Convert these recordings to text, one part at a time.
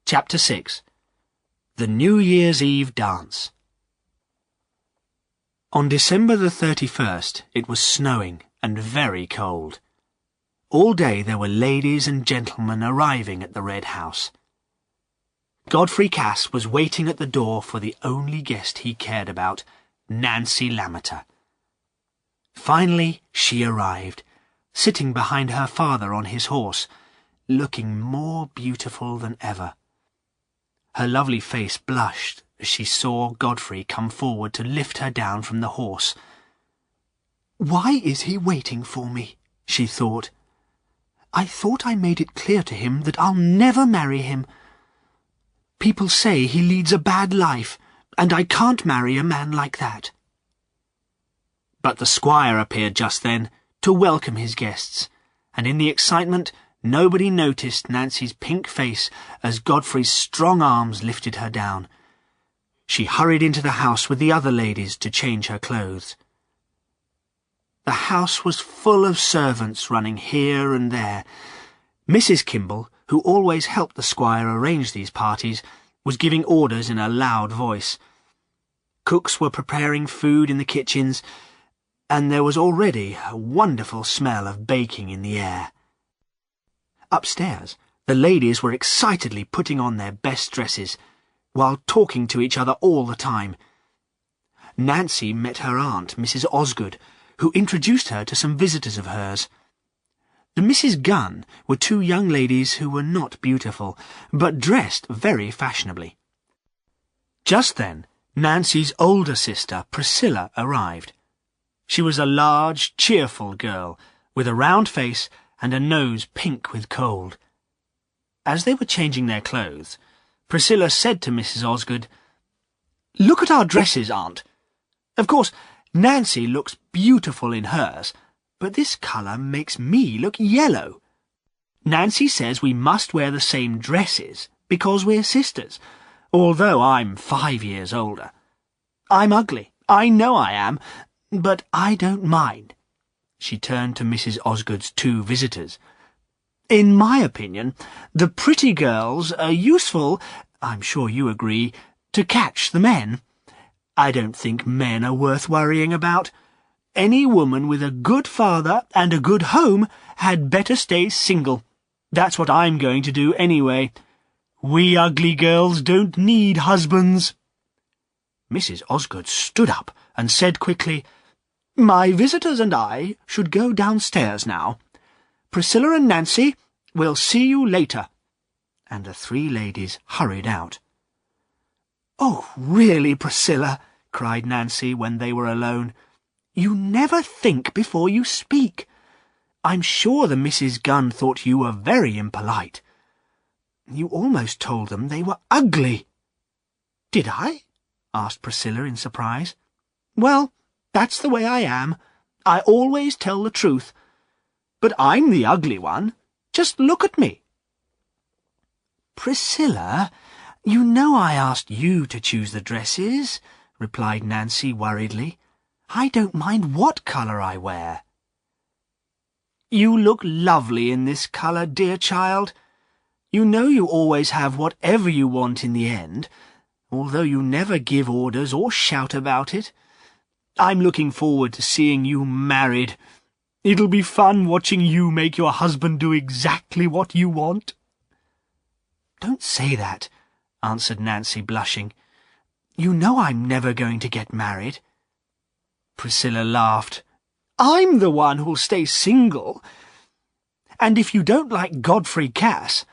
Chapter 6. The New Year's Eve Dance. On December the 31st, it was snowing and very cold. All day there were ladies and gentlemen arriving at the Red House. Godfrey Cass was waiting at the door for the only guest he cared about, Nancy Lammeter. Finally she arrived, sitting behind her father on his horse, looking more beautiful than ever. Her lovely face blushed as she saw Godfrey come forward to lift her down from the horse. "Why is he waiting for me?" she thought. "I thought I made it clear to him that I'll never marry him. People say he leads a bad life, and I can't marry a man like that." But the squire appeared just then to welcome his guests, and in the excitement nobody noticed Nancy's pink face as Godfrey's strong arms lifted her down. She hurried into the house with the other ladies to change her clothes. The house was full of servants running here and there. Mrs. Kimble, who always helped the squire arrange these parties, was giving orders in a loud voice. Cooks were preparing food in the kitchens, and there was already a wonderful smell of baking in the air. Upstairs, the ladies were excitedly putting on their best dresses, while talking to each other all the time. Nancy met her aunt, Mrs. Osgood, who introduced her to some visitors of hers. The Misses Gunn were two young ladies who were not beautiful, but dressed very fashionably. Just then, Nancy's older sister, Priscilla, arrived. She was a large, cheerful girl, with a round face and a nose pink with cold. As they were changing their clothes, Priscilla said to Mrs. Osgood, "Look at our dresses, Aunt. Of course, Nancy looks beautiful in hers, but this colour makes me look yellow. Nancy says we must wear the same dresses because we're sisters, although I'm 5 years older. I'm ugly, I know I am, but I don't mind." She turned to Mrs. Osgood's two visitors. "In my opinion, the pretty girls are useful, I'm sure you agree, to catch the men. I don't think men are worth worrying about. Any woman with a good father and a good home had better stay single. That's what I'm going to do anyway. We ugly girls don't need husbands." Mrs. Osgood stood up and said quickly, "My visitors and I should go downstairs now. Priscilla and Nancy, we'll see you later." And the three ladies hurried out. "Oh, really, Priscilla," cried Nancy when they were alone, "you never think before you speak. I'm sure the Misses Gunn thought you were very impolite. You almost told them they were ugly." "Did I?" asked Priscilla in surprise. "Well, that's the way I am. I always tell the truth. But I'm the ugly one. Just look at me." "Priscilla, you know I asked you to choose the dresses," replied Nancy worriedly. "I don't mind what colour I wear." "You look lovely in this colour, dear child. You know you always have whatever you want in the end, although you never give orders or shout about it. I'm looking forward to seeing you married. It'll be fun watching you make your husband do exactly what you want." "Don't say that," answered Nancy, blushing. "You know I'm never going to get married." Priscilla laughed. "I'm the one who'll stay single. And if you don't like Godfrey Cass,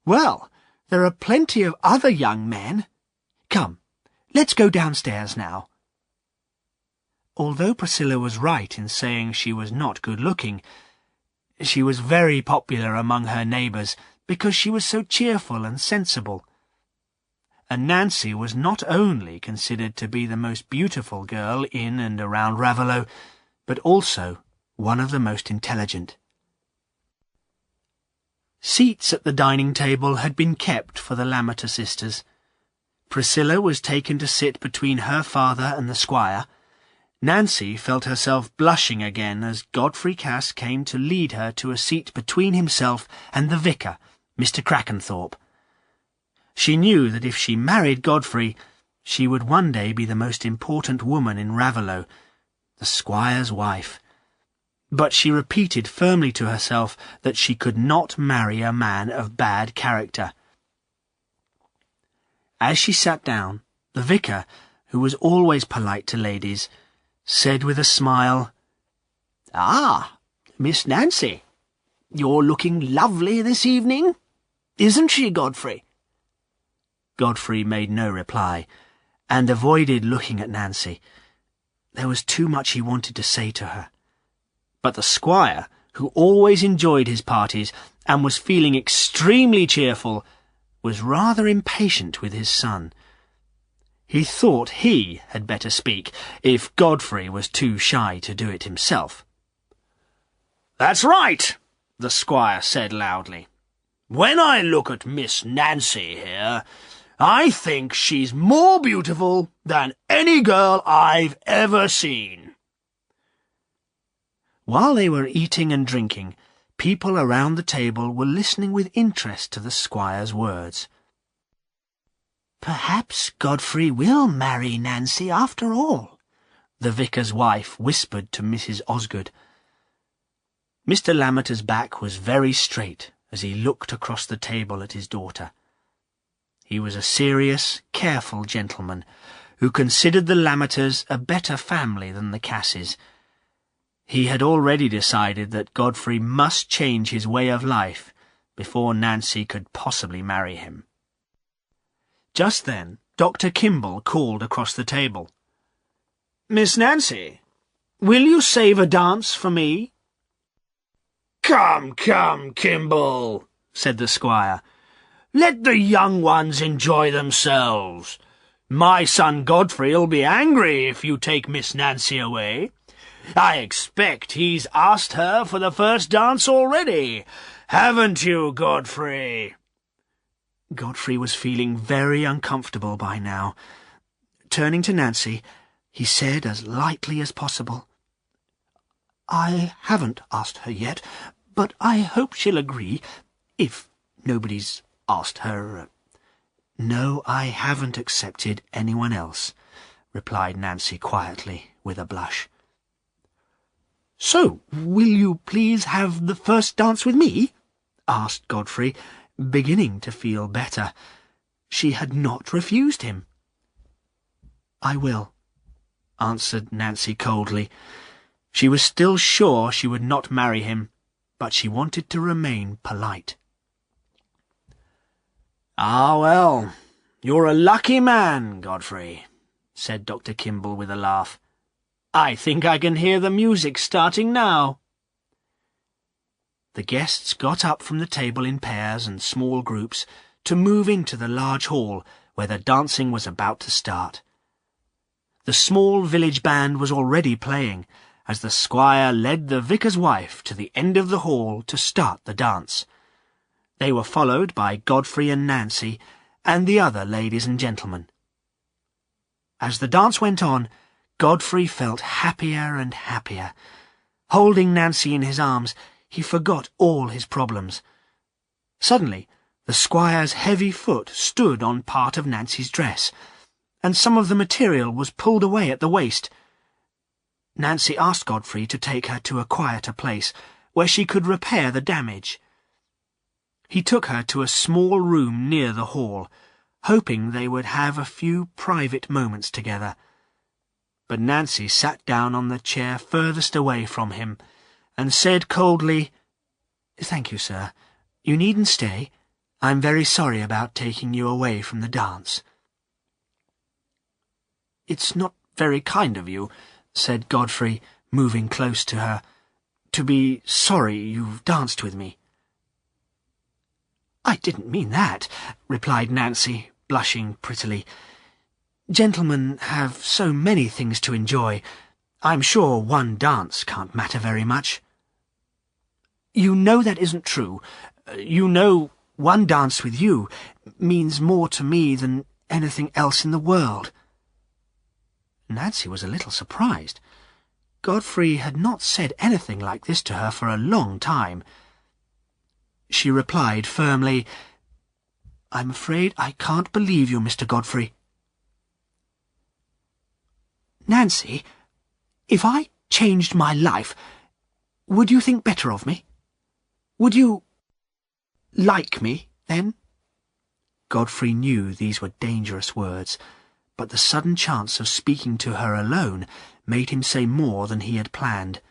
well, there are plenty of other young men. Come, let's go downstairs now." Although Priscilla was right in saying she was not good-looking, she was very popular among her neighbours because she was so cheerful and sensible. And Nancy was not only considered to be the most beautiful girl in and around Raveloe, but also one of the most intelligent. Seats at the dining table had been kept for the Lammeter sisters. Priscilla was taken to sit between her father and the squire. Nancy felt herself blushing again as Godfrey Cass came to lead her to a seat between himself and the vicar, Mr. Crackenthorpe. She knew that if she married Godfrey, she would one day be the most important woman in Raveloe, the squire's wife. But she repeated firmly to herself that she could not marry a man of bad character. As she sat down, the vicar, who was always polite to ladies, said with a smile, "Ah, Miss Nancy, you're looking lovely this evening, isn't she, Godfrey?" Godfrey made no reply, and avoided looking at Nancy. There was too much he wanted to say to her. But the squire, who always enjoyed his parties and was feeling extremely cheerful, was rather impatient with his son. He thought he had better speak, if Godfrey was too shy to do it himself. "That's right," the squire said loudly. "When I look at Miss Nancy here, I think she's more beautiful than any girl I've ever seen." While they were eating and drinking, people around the table were listening with interest to the squire's words. "Perhaps Godfrey will marry Nancy after all," the vicar's wife whispered to Mrs. Osgood. Mr. Lammeter's back was very straight as he looked across the table at his daughter. He was a serious, careful gentleman who considered the Lammeters a better family than the Casses. He had already decided that Godfrey must change his way of life before Nancy could possibly marry him. Just then, Dr. Kimball called across the table. "Miss Nancy, will you save a dance for me?" "Come, come, Kimball," said the squire. "Let the young ones enjoy themselves. My son Godfrey'll be angry if you take Miss Nancy away. I expect he's asked her for the first dance already. Haven't you, Godfrey?" Godfrey was feeling very uncomfortable by now. Turning to Nancy, he said as lightly as possible, "I haven't asked her yet, but I hope she'll agree, if nobody's asked her." "No, I haven't accepted anyone else," replied Nancy quietly, with a blush. "So, will you please have the first dance with me?" asked Godfrey, beginning to feel better. She had not refused him. "I will," answered Nancy coldly. She was still sure she would not marry him, but she wanted to remain polite. "Ah, well, you're a lucky man, Godfrey," said Dr. Kimball with a laugh. "I think I can hear the music starting now." The guests got up from the table in pairs and small groups to move into the large hall where the dancing was about to start. The small village band was already playing as the squire led the vicar's wife to the end of the hall to start the dance. They were followed by Godfrey and Nancy and the other ladies and gentlemen. As the dance went on, Godfrey felt happier and happier. Holding Nancy in his arms, he forgot all his problems. Suddenly, the squire's heavy foot stood on part of Nancy's dress, and some of the material was pulled away at the waist. Nancy asked Godfrey to take her to a quieter place, where she could repair the damage. He took her to a small room near the hall, hoping they would have a few private moments together. But Nancy sat down on the chair furthest away from him, and said coldly, "Thank you, sir. You needn't stay. I'm very sorry about taking you away from the dance." "It's not very kind of you," said Godfrey, moving close to her, "to be sorry you've danced with me." "I didn't mean that," replied Nancy, blushing prettily. "Gentlemen have so many things to enjoy. I'm sure one dance can't matter very much." "You know that isn't true. You know one dance with you means more to me than anything else in the world." Nancy was a little surprised. Godfrey had not said anything like this to her for a long time. She replied firmly, I'm afraid I can't believe you, Mr. Godfrey. Nancy, if I changed my life, would you think better of me? Would you like me, then? Godfrey knew these were dangerous words, but the sudden chance of speaking to her alone made him say more than he had planned.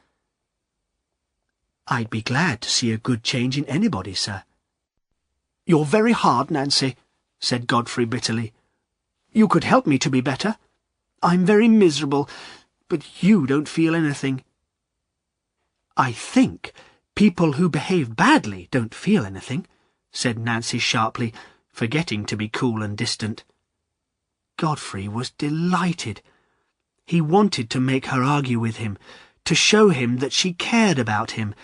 I'd be glad to see a good change in anybody, sir. You're very hard, Nancy, said Godfrey bitterly. You could help me to be better. I'm very miserable, but you don't feel anything. I think people who behave badly don't feel anything, said Nancy sharply, forgetting to be cool and distant. Godfrey was delighted. He wanted to make her argue with him, to show him that she cared about him.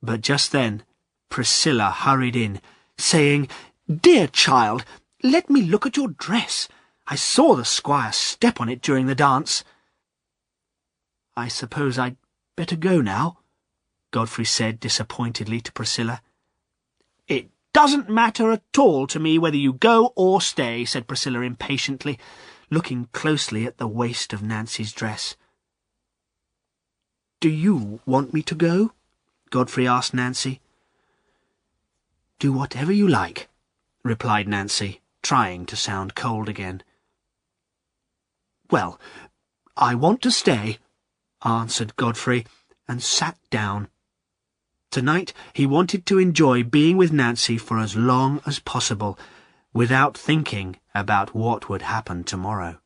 But just then Priscilla hurried in, saying, "Dear child, let me look at your dress. I saw the squire step on it during the dance." "I suppose I'd better go now," Godfrey said disappointedly to Priscilla. "It doesn't matter at all to me whether you go or stay," said Priscilla impatiently, looking closely at the waist of Nancy's dress. "Do you want me to go?" Godfrey asked Nancy. "Do whatever you like," replied Nancy, trying to sound cold again. "Well, I want to stay," answered Godfrey, and sat down. Tonight he wanted to enjoy being with Nancy for as long as possible, without thinking about what would happen tomorrow.